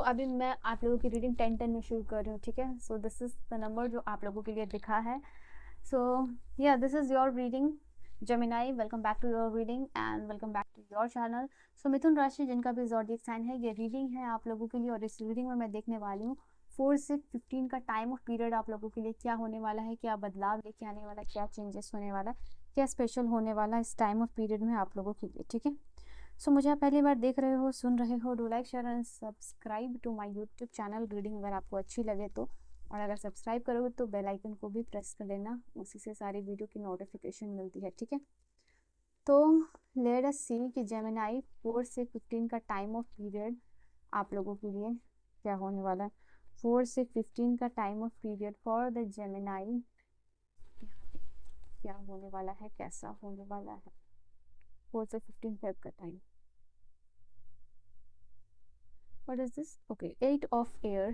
अभी मैं आप लोगों की रीडिंग 10-10 में शुरू कर रही हूँ, ठीक है। So this is the number जो आप लोगों के लिए दिखा है। So yeah this is your reading Gemini, welcome back to your reading and welcome back to your channel. So मिथुन राशि जिनका भी ज़ोडिएक साइन है, ये रीडिंग है आप लोगों के लिए। और इस रीडिंग में मैं देखने वाली हूँ 4 से 15 का टाइम ऑफ पीरियड आप लोगों के लिए क्या होने वाला है, क्या बदलाव लेके आने वाला है, क्या चेंजेस होने वाला है, क्या स्पेशल होने वाला है इस टाइम ऑफ पीरियड में आप लोगों के लिए, ठीक है। सो मुझे आप पहली बार देख रहे हो, सुन रहे हो, do like share and subscribe to my YouTube channel reading अगर आपको अच्छी लगे तो। और अगर सब्सक्राइब करोगे तो बेल आइकन को भी प्रेस कर लेना, उसी से सारी वीडियो की नोटिफिकेशन मिलती है, ठीक है। तो लेट अस सी कि जेमिनाई 4 से 15 का टाइम ऑफ पीरियड आप लोगों के लिए क्या होने वाला है। 4 से 15 का time of period for the Gemini, यहाँ पे क्या होने वाला है, कैसा होने वाला है 4 से 15 फेब का time. What is this? Okay, 8 of air.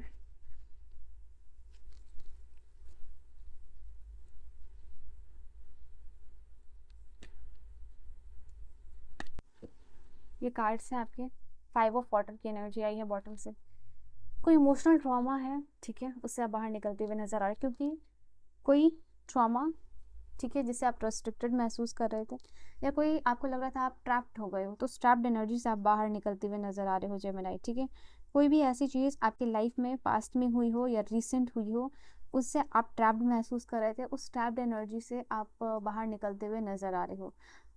ये कार्ड्स हैं आपके। 5 ऑफ वाटर की एनर्जी आई है बॉटम से। कोई इमोशनल ट्रॉमा है, ठीक है, उससे आप बाहर निकलते हुए नजर आ रहे हैं, क्योंकि कोई ट्रॉमा, ठीक है, जिससे आप रेस्ट्रिक्टेड महसूस कर रहे थे या कोई आपको लग रहा था आप ट्रैप्ड हो गए हो, तो ट्रैप्ड एनर्जी से आप बाहर निकलते हुए नजर आ रहे हो जेमिनाई, ठीक है। कोई भी ऐसी चीज़ आपकी लाइफ में पास्ट में हुई हो या रिसेंट हुई हो, उससे आप ट्रैप्ड महसूस कर रहे थे, उस ट्रैप्ड एनर्जी से आप बाहर निकलते हुए नजर आ रहे हो।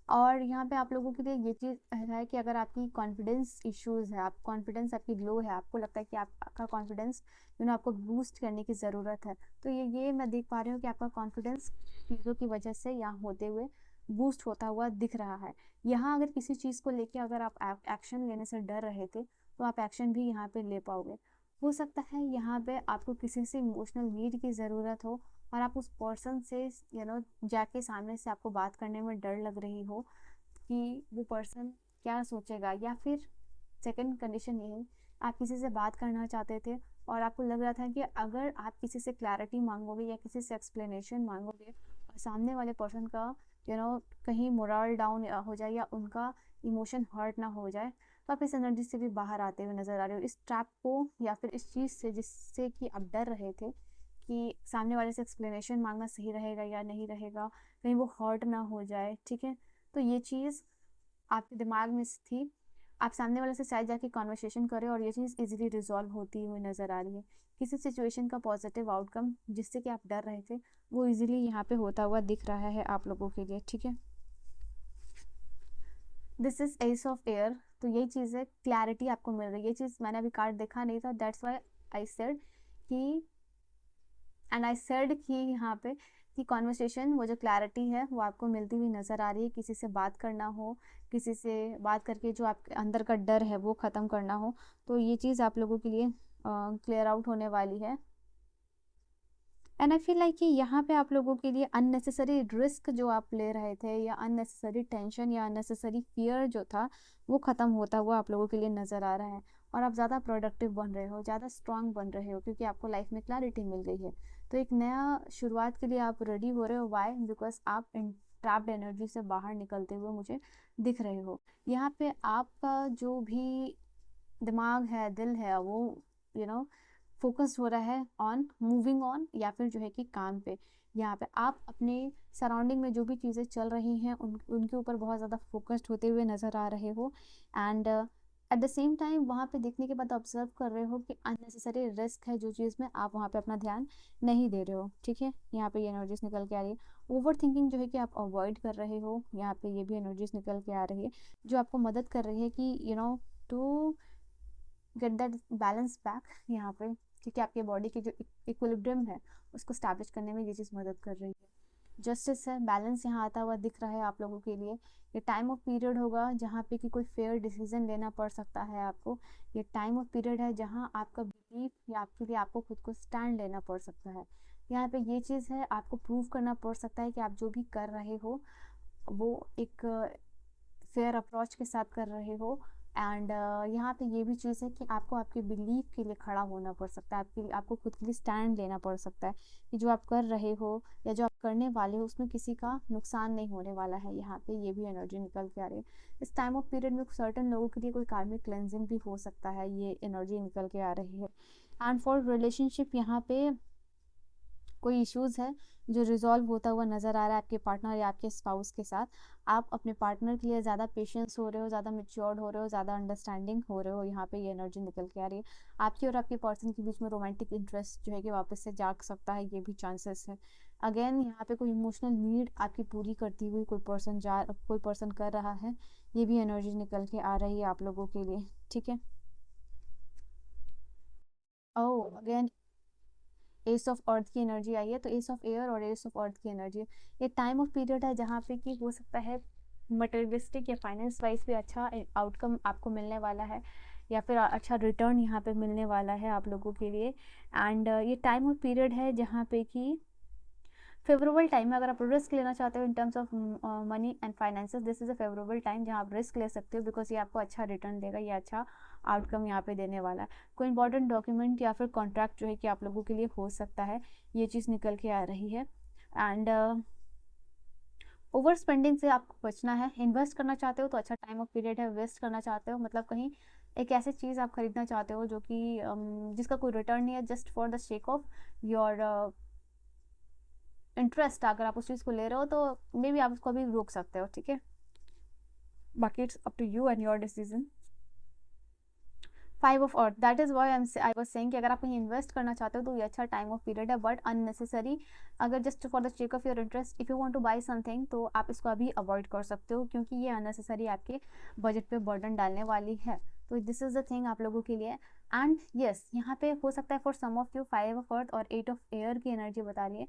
और यहाँ पे आप लोगों के लिए ये चीज़ है कि अगर आपकी कॉन्फिडेंस इश्यूज है, आप कॉन्फिडेंस आपकी लो है, आपको लगता है कि आपका कॉन्फिडेंस आपको बूस्ट करने की ज़रूरत है, तो ये मैं देख पा रही हूँ कि आपका कॉन्फिडेंस चीज़ों की वजह से यहाँ होते हुए बूस्ट होता हुआ दिख रहा है। यहाँ अगर किसी चीज़ को लेके अगर आप एक्शन लेने से डर रहे थे, तो आप एक्शन भी यहाँ पे ले पाओगे। हो सकता है यहाँ पे आपको किसी से इमोशनल नीड की ज़रूरत हो और आप उस पर्सन से जाके सामने से आपको बात करने में डर लग रही हो कि वो पर्सन क्या सोचेगा, या फिर सेकंड कंडीशन यही, आप किसी से बात करना चाहते थे और आपको लग रहा था कि अगर आप किसी से क्लैरिटी मांगोगे या किसी से एक्सप्लेनेशन मांगोगे और सामने वाले पर्सन का कहीं मोरल डाउन हो जाए या उनका इमोशन हर्ट ना हो जाए, तो आप इस एनर्जी से भी बाहर आते हुए नजर आ रहे हो, इस ट्रैप को या फिर इस चीज़ से जिससे कि आप डर रहे थे कि सामने वाले से एक्सप्लेनेशन मांगना सही रहेगा या नहीं रहेगा, कहीं वो हर्ट ना हो जाए, ठीक है। तो ये चीज़ आपके दिमाग में थी। आप सामने वाले से शायद जाके कॉन्वर्सेशन करें और ये चीज़ इजीली रिजॉल्व होती हुई नज़र आ रही है। किसी सिचुएशन का पॉजिटिव आउटकम जिससे कि आप डर रहे थे, वो इजीली यहाँ पे होता हुआ दिख रहा है आप लोगों के लिए, ठीक है। This is S of air, तो यही चीज़ है, क्लैरिटी आपको मिल रही है। ये चीज़ मैंने अभी कार्ड देखा नहीं था, दैट्स वाई आई सेड कि कि यहाँ पे कि कॉन्वर्सेशन, वो जो क्लैरिटी है वो आपको मिलती हुई नज़र आ रही है। किसी से बात करना हो, किसी से बात करके जो आपके अंदर का डर है वो ख़त्म करना हो, तो ये चीज़ आप लोगों के लिए क्लियर आउट होने वाली है। एंड आई फील लाइक कि यहाँ पे आप लोगों के लिए अननेसेसरी रिस्क जो आप ले रहे थे या अननेसेसरी टेंशन या अननेसेसरी फियर जो था, वो ख़त्म होता हुआ आप लोगों के लिए नज़र आ रहा है। और आप ज़्यादा प्रोडक्टिव बन रहे हो, ज़्यादा स्ट्रांग बन रहे हो, क्योंकि आपको लाइफ में क्लैरिटी मिल गई है। तो एक नया शुरुआत के लिए आप रेडी हो रहे हो। वाई? बिकॉज आप ट्रैप्ड एनर्जी से बाहर निकलते हुए मुझे दिख रहे हो। यहाँ पे आपका जो भी दिमाग है, दिल है, वो फोकस्ड हो रहा है ऑन मूविंग ऑन, या फिर जो है कि काम पे। यहाँ पे आप अपने सराउंडिंग में जो भी चीज़ें चल रही हैं उनके ऊपर बहुत ज़्यादा फोकस्ड होते हुए नज़र आ रहे हो। And at the same time वहाँ पे देखने के बाद ऑब्जर्व कर रहे हो कि अननेसेसरी रिस्क है जो चीज़ में, आप वहाँ पे अपना ध्यान नहीं दे रहे हो, ठीक है। यहाँ पे ये एनर्जीज निकल के आ रही है। ओवर थिंकिंग जो है कि आप अवॉइड कर रहे हो, यहाँ पे ये भी एनर्जीज निकल के आ रही है, जो आपको मदद कर रही है कि to get that balance back यहाँ पे, क्योंकि आपके बॉडी की जो इक्विलिब्रियम है उसको स्टैब्लिश करने में ये चीज़ मदद कर रही है। जस्टिस है, बैलेंस यहाँ आता हुआ दिख रहा है आप लोगों के लिए। ये टाइम ऑफ पीरियड होगा जहाँ पे कि कोई फेयर डिसीजन लेना पड़ सकता है आपको। ये टाइम ऑफ पीरियड है जहाँ आपका बिलीफ या आपके लिए आपको खुद को स्टैंड लेना पड़ सकता है। यहाँ पे ये चीज़ है, आपको प्रूव करना पड़ सकता है कि आप जो भी कर रहे हो वो एक फेयर अप्रोच के साथ कर रहे हो, एंड यहाँ पे ये भी चीज़ है कि आपको आपके बिलीफ के लिए खड़ा होना पड़ सकता है, आपको खुद के लिए स्टैंड लेना पड़ सकता है कि जो आप कर रहे हो या जो आप करने वाले हो उसमें किसी का नुकसान नहीं होने वाला है। यहाँ पे ये भी एनर्जी निकल के आ रही है। इस टाइम ऑफ पीरियड में सर्टन लोगों के लिए कोई कार्मिक क्लेंजिंग भी हो सकता है, ये एनर्जी निकल के आ रही है। एंड फॉर रिलेशनशिप यहाँ पे कोई इश्यूज है जो रिजॉल्व होता हुआ नज़र आ रहा है आपके पार्टनर या आपके स्पाउस के साथ। आप अपने पार्टनर के लिए ज़्यादा पेशेंस हो रहे हो, ज़्यादा मेच्योर्ड हो रहे हो, ज़्यादा अंडरस्टैंडिंग हो रहे हो। यहाँ पे ये एनर्जी निकल के आ रही है। आपकी और आपके पर्सन के बीच में रोमांटिक इंटरेस्ट जो है कि वापस से जाग सकता है, ये भी चांसेस है। अगेन यहाँ पे कोई इमोशनल नीड आपकी पूरी करती हुई कोई पर्सन कर रहा है, ये भी एनर्जी निकल के आ रही है आप लोगों के लिए। ठीक है। ओह अगेन एस ऑफ अर्थ की एनर्जी आई है, तो एस ऑफ एयर और एस ऑफ अर्थ की एनर्जी। ये टाइम ऑफ पीरियड है जहाँ पे कि हो सकता है मटेरियलिस्टिक या फाइनेंस वाइज भी अच्छा आउटकम आपको मिलने वाला है, या फिर अच्छा रिटर्न यहाँ पे मिलने वाला है आप लोगों के लिए। एंड ये टाइम ऑफ पीरियड है जहाँ पे कि फेवरेबल टाइम है। अगर आप रिस्क लेना चाहते हो in terms of money and finances, this is a favourable time जहाँ आप रिस्क ले सकते हो, बिकॉज ये आपको अच्छा रिटर्न देगा, ये अच्छा आउटकम यहाँ पे देने वाला है। कोई इंपॉर्टेंट डॉक्यूमेंट या फिर कॉन्ट्रैक्ट जो है कि आप लोगों के लिए हो सकता है, ये चीज़ निकल के आ रही है। एंड ओवर स्पेंडिंग से आपको बचना है। इन्वेस्ट करना चाहते हो तो अच्छा टाइम ऑफ पीरियड है। वेस्ट करना चाहते हो मतलब कहीं एक ऐसी चीज़ आप खरीदना चाहते हो जो कि जिसका कोई रिटर्न नहीं है, just for the shake of your interest, अगर आप उस चीज़ को ले रहे हो तो मे बी आप उसको अभी रोक सकते हो। ठीक है, बाकी it's up to you and your decision. 5 of earth, that is why I was saying कि अगर आप कहीं इन्वेस्ट करना चाहते हो तो ये अच्छा टाइम ऑफ पीरियड है, बट अननेसेसरी अगर just for the check of your interest, if you want to buy something तो आप इसको अभी अवॉइड कर सकते हो, क्योंकि ये अननेसेसरी आपके बजट पे बर्डन डालने वाली है। तो दिस इज द थिंग आप लोगों के लिए। एंड यस यहाँ पे हो सकता है for some of you 5 of earth और 8 ऑफ एयर की एनर्जी बता रही है।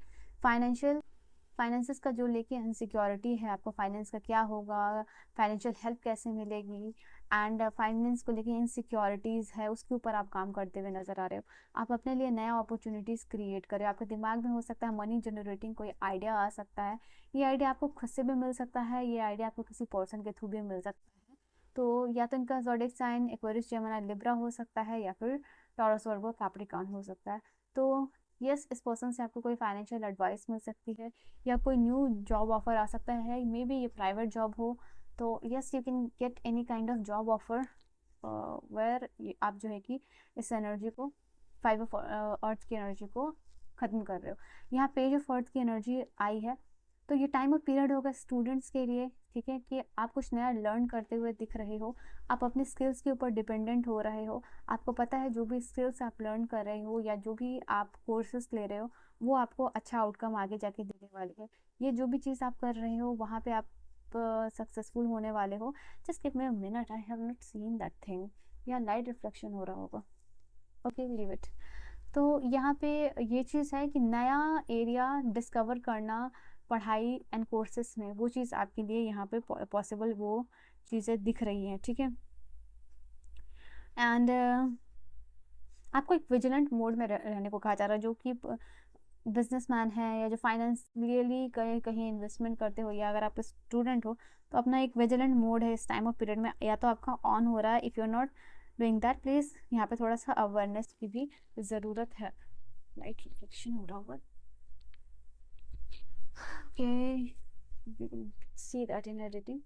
फाइनेंसेस का जो लेके इनसिक्योरिटी है, आपको फाइनेंस का क्या होगा, फाइनेंशियल हेल्प कैसे मिलेगी, एंड फाइनेंस को लेके इनसिक्योरिटीज़ है, उसके ऊपर आप काम करते हुए नज़र आ रहे हो। आप अपने लिए नया अपॉर्चुनिटीज़ क्रिएट करें। आपके दिमाग में हो सकता है मनी जनरेटिंग कोई आइडिया आ सकता है। ये आइडिया आपको खुद से भी मिल सकता है, ये आइडिया आपको किसी पर्सन के थ्रू भी मिल सकता है। तो या तो इनका zodiac sign Aquarius, Gemini, Libra हो सकता है, या फिर टॉरस, वर्गो, कैप्रिकॉर्न हो सकता है। तो यस इस पर्सन से आपको कोई फाइनेंशियल एडवाइस मिल सकती है, या कोई न्यू जॉब ऑफर आ सकता है, मे बी ये प्राइवेट जॉब हो। तो yes you can get any kind of job offer where आप जो है कि इस एनर्जी को 5 ऑफ अर्थ की एनर्जी को ख़त्म कर रहे हो। यहाँ पेज ऑफ अर्थ की एनर्जी आई है, तो ये टाइम ऑफ पीरियड होगा स्टूडेंट्स के लिए। ठीक है, कि आप कुछ नया लर्न करते हुए दिख रहे हो, आप अपनी स्किल्स के ऊपर डिपेंडेंट हो रहे हो। आपको पता है जो भी स्किल्स आप लर्न कर रहे हो या जो भी आप कोर्सेस ले रहे हो, वो आपको अच्छा आउटकम आगे जाके देने वाली है। ये जो भी चीज़ आप कर रहे हो वहाँ पे आप सक्सेसफुल होने वाले हो। Just give me a minute, I have not seen that thing. या लाइट रिफ्लेक्शन हो रहा होगा, ओके लीव इट। तो यहाँ पे ये चीज़ है कि नया एरिया डिस्कवर करना पढ़ाई एंड कोर्सेस में, वो चीज़ आपके लिए यहाँ पे पॉसिबल वो चीज़ें दिख रही हैं। ठीक है, एंड आपको एक विजिलेंट मोड में रहने को कहा जा रहा है। जो कि बिजनेसमैन है या जो फाइनेंशियली कहीं कहीं इन्वेस्टमेंट करते हो, या अगर आप स्टूडेंट हो तो अपना एक विजिलेंट मोड है इस टाइम ऑफ पीरियड में, या तो आपका ऑन हो रहा है। If you are not doing that, please यहाँ पे थोड़ा सा अवेयरनेस की भी ज़रूरत है। लाइट रिफ्लेक्शन हो रहा होगा, okay see that in editing.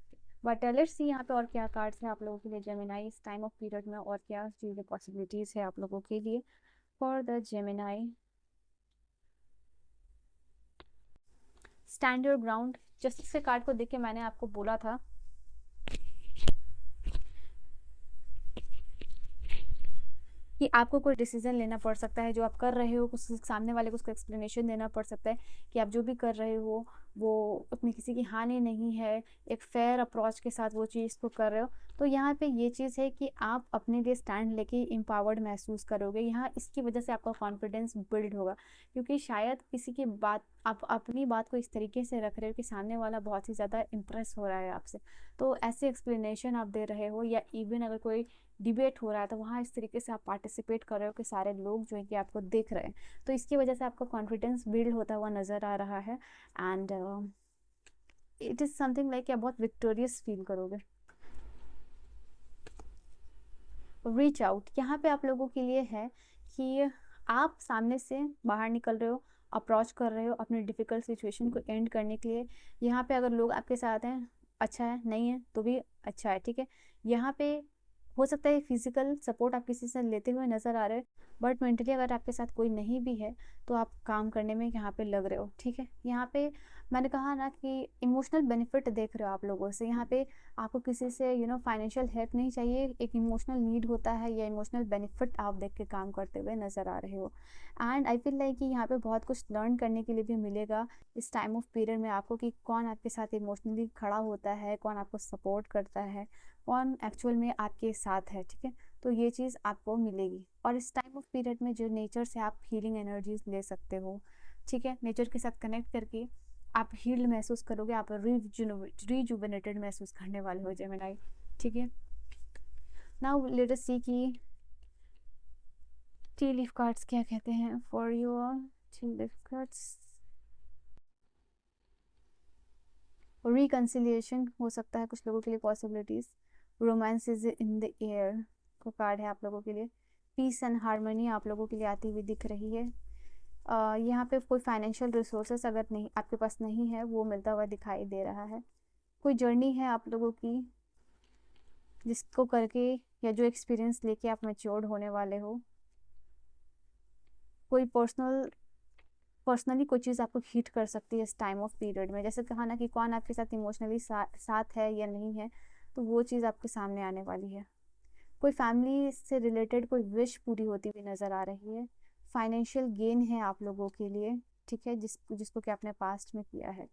But let's see यहाँ पे और क्या कार्ड्स हैं आप लोगों के लिए जेमिनाई इस टाइम ऑफ पीरियड में, और क्या चीज़ें पॉसिबिलिटीज़ है आप लोगों के लिए for the Gemini. Stand your ground, justice के कार्ड को देख के मैंने आपको बोला था कि आपको कोई डिसीजन लेना पड़ सकता है। जो आप कर रहे हो कुछ सामने वाले को उसको एक्सप्लेनेशन देना पड़ सकता है कि आप जो भी कर रहे हो वो उसमें किसी की हानि नहीं है, एक फेयर अप्रोच के साथ वो चीज़ को कर रहे हो। तो यहाँ पे ये चीज़ है कि आप अपने लिए स्टैंड लेके एम्पावर्ड महसूस करोगे। यहाँ इसकी वजह से आपका कॉन्फिडेंस बिल्ड होगा, क्योंकि शायद किसी की बात, आप अपनी बात को इस तरीके से रख रहे हो कि सामने वाला बहुत ही ज़्यादा इम्प्रेस हो रहा है आपसे। तो ऐसे एक्सप्लेनेशन आप दे रहे हो, या इवन अगर कोई डिबेट हो रहा है तो वहाँ इस तरीके से आप पार्टिसिपेट कर रहे हो कि सारे लोग जो है कि आपको देख रहे हैं। तो इसकी वजह से आपका कॉन्फिडेंस बिल्ड होता हुआ नज़र आ रहा है। And it is something like आप बहुत विक्टोरियस फील करोगे। रीच आउट यहाँ पे आप लोगों के लिए है कि आप सामने से बाहर निकल रहे हो, अप्रोच कर रहे हो अपनी डिफ़िकल्ट सिचुएशन को एंड करने के लिए। यहाँ पे अगर लोग आपके साथ हैं, अच्छा है, नहीं है तो भी अच्छा है, ठीक है। यहाँ पे हो सकता है फिजिकल सपोर्ट आप किसी से लेते हुए नज़र आ रहे हो, बट मेंटली अगर आपके साथ कोई नहीं भी है तो आप काम करने में यहाँ पे लग रहे हो, ठीक है। यहाँ पे मैंने कहा ना कि इमोशनल बेनिफिट देख रहे हो आप लोगों से। यहाँ पे आपको किसी से फाइनेंशियल हेल्प नहीं चाहिए, एक इमोशनल नीड होता है या इमोशनल बेनिफिट आप देख के काम करते हुए नज़र आ रहे हो। एंड आई फील लाइक कि यहाँ पे बहुत कुछ लर्न करने के लिए भी मिलेगा इस टाइम ऑफ पीरियड में आपको, कि कौन आपके साथ इमोशनली खड़ा होता है, कौन आपको सपोर्ट करता है, कौन एक्चुअल में आपके साथ है, ठीक है। तो ये चीज़ आपको मिलेगी। और इस टाइम ऑफ पीरियड में जो नेचर से आप हीलिंग एनर्जीज ले सकते हो, ठीक है। नेचर के साथ कनेक्ट करके आप हील्ड महसूस करोगे, आप रिजुवेनेटेड महसूस करने वाले हो जेमिनी, ठीक है। नाउ लेट अस सी कि टी लीफ कार्ड्स क्या कहते हैं for your T leaf cards. Reconciliation हो सकता है कुछ लोगों के लिए, possibilities, romance is in the air को कार्ड है आप लोगों के लिए। पीस एंड हार्मनी आप लोगों के लिए आती हुई दिख रही है। यहाँ पे कोई फाइनेंशियल रिसोर्सेस अगर नहीं आपके पास नहीं है, वो मिलता हुआ दिखाई दे रहा है। कोई जर्नी है आप लोगों की जिसको करके या जो एक्सपीरियंस लेके आप मैच्योर्ड होने वाले हो। कोई पर्सनली कोई चीज़ आपको हीट कर सकती है इस टाइम ऑफ पीरियड में। जैसे कहा ना कि कौन आपके साथ इमोशनली साथ है या नहीं है, तो वो चीज़ आपके सामने आने वाली है। कोई फैमिली से रिलेटेड कोई विश पूरी होती हुई नज़र आ रही है। फाइनेंशियल गेन है आप लोगों के लिए, ठीक है, जिसको कि आपने पास्ट में किया है।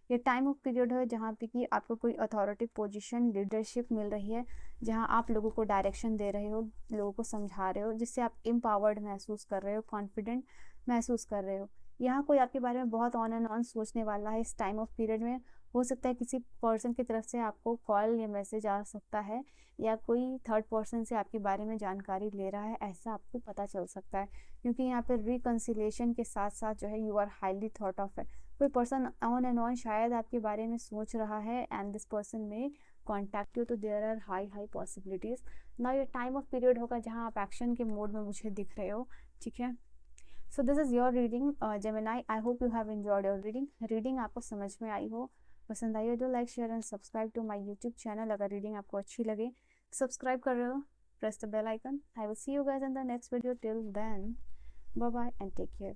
ये टाइम ऑफ पीरियड है जहाँ पे कि आपको कोई अथॉरिटी पोजीशन, लीडरशिप मिल रही है, जहाँ आप लोगों को डायरेक्शन दे रहे हो, लोगों को समझा रहे हो, जिससे आप एम्पावर्ड महसूस कर रहे हो, कॉन्फिडेंट महसूस कर रहे हो। यहाँ कोई आपके बारे में बहुत ऑन एंड ऑन सोचने वाला है इस टाइम ऑफ पीरियड में। हो सकता है किसी पर्सन की तरफ से आपको कॉल या मैसेज आ सकता है, या कोई थर्ड पर्सन से आपके बारे में जानकारी ले रहा है, ऐसा आपको पता चल सकता है। क्योंकि यहाँ पर रिकन्सिलेशन के साथ साथ जो है you are highly thought of है। कोई पर्सन ऑन एंड ऑन शायद आपके बारे में सोच रहा है एंड दिस पर्सन में कॉन्टैक्ट यू, तो देयर आर हाई पॉसिबिलिटीज। ना ये टाइम ऑफ पीरियड होगा जहाँ आप एक्शन के मोड में मुझे दिख रहे हो, ठीक है। So this is your reading Gemini. I hope you have enjoyed your reading आपको समझ में आई हो, पसंद आई हो तो like, share and subscribe to my YouTube channel. अगर रीडिंग आपको अच्छी लगे, सब्सक्राइब कर रहे हो, press the bell icon. I will see you guys in the next video. Till then, bye bye and take care.